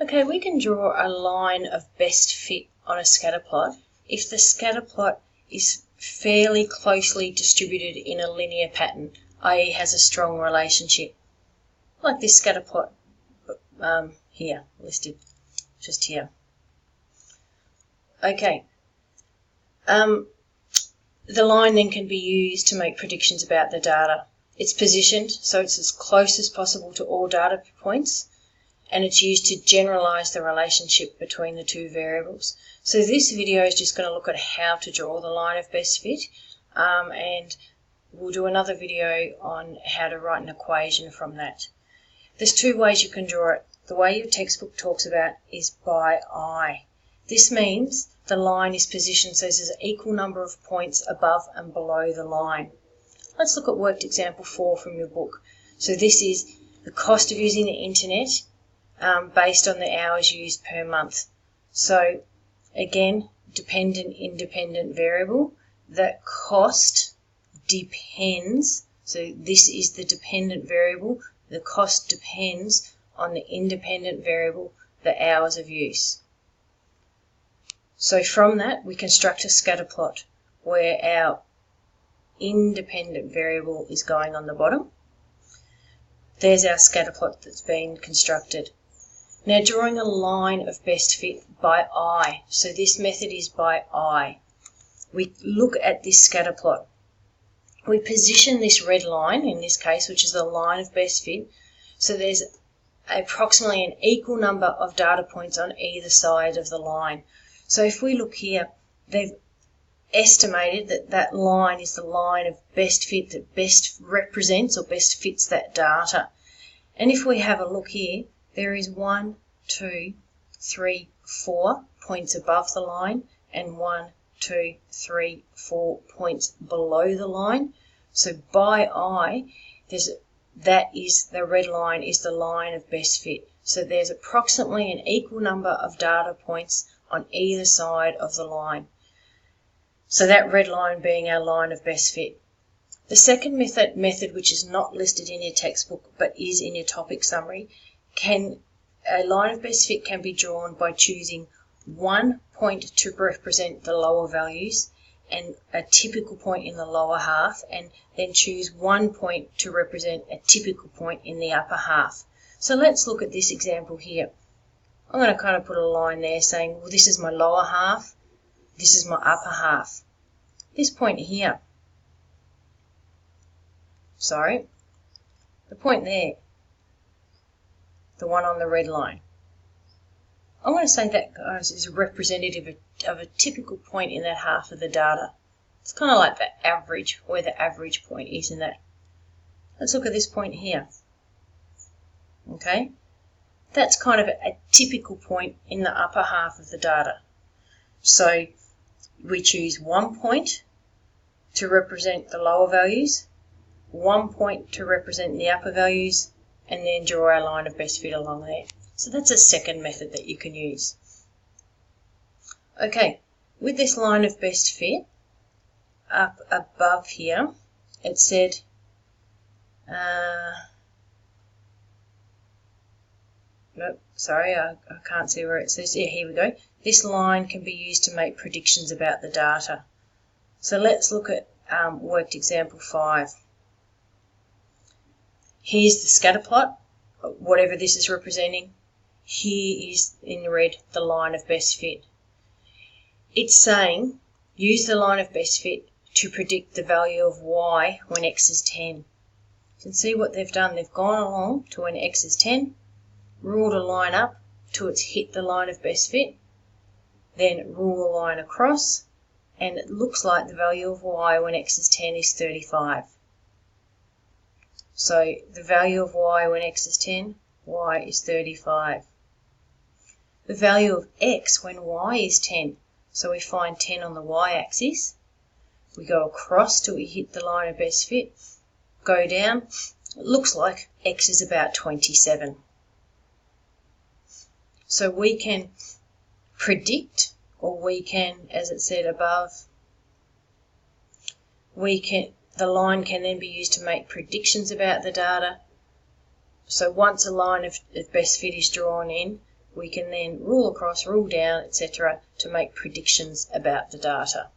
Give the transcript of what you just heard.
Okay, we can draw a line of best fit on a scatter plot if the scatter plot is fairly closely distributed in a linear pattern, i.e. has a strong relationship, like this scatter plot here, listed just here. Okay, the line then can be used to make predictions about the data. It's positioned so it's as close as possible to all data points, and it's used to generalize the relationship between the two variables. So this video is just going to look at how to draw the line of best fit, and we'll do another video on how to write an equation from that. There's two ways you can draw it. The way your textbook talks about is by eye. This means the line is positioned so there's an equal number of points above and below the line. Let's look at worked example 4 from your book. So this is the cost of using the internet based on the hours used per month. So again, dependent, independent variable. The cost depends, so this is the dependent variable. The cost depends on the independent variable, the hours of use. So from that, we construct a scatter plot where our independent variable is going on the bottom. There's our scatter plot that's been constructed. Now drawing a line of best fit by eye. So this method is by eye. We look at this scatter plot. We position this red line, in this case, which is the line of best fit, so there's approximately an equal number of data points on either side of the line. So if we look here, they've estimated that that line is the line of best fit that best represents or best fits that data. And if we have a look here, there is 1, 2, 3, 4 points above the line and 1, 2, 3, 4 points below the line. So by eye, that is the red line is the line of best fit. So there's approximately an equal number of data points on either side of the line. So that red line being our line of best fit. The second method, which is not listed in your textbook but is in your topic summary, a line of best fit can be drawn by choosing one point to represent the lower values and a typical point in the lower half, and then choose 1 point to represent a typical point in the upper half. So let's look at this example here. I'm going to kind of put a line there saying, well, this is my lower half, this is my upper half. This point here, the point there, the one on the red line, I want to say that is representative of a typical point in that half of the data. It's kind of like the average, where the average point is in that. Let's look at this point here. Okay, that's kind of a typical point in the upper half of the data. So we choose 1 point to represent the lower values, 1 point to represent the upper values, and then draw our line of best fit along there. So that's a second method that you can use. Okay, with this line of best fit, up above here, it said, nope, sorry, I can't see where it says. Yeah, here we go. This line can be used to make predictions about the data. So let's look at worked example 5. Here's the scatter plot, whatever this is representing. Here is in red the line of best fit. It's saying use the line of best fit to predict the value of y when x is 10. You can see what they've done. They've gone along to when x is 10, ruled a line up till it's hit the line of best fit, then rule a line across, and it looks like the value of y when x is 10 is 35. So the value of y when x is 10, y is 35. The value of x when y is 10, so we find 10 on the y-axis. We go across till we hit the line of best fit, go down. It looks like x is about 27. So we can predict, or we can, as it said above, the line can then be used to make predictions about the data. So once a line of best fit is drawn in, we can then rule across, rule down, etc., to make predictions about the data.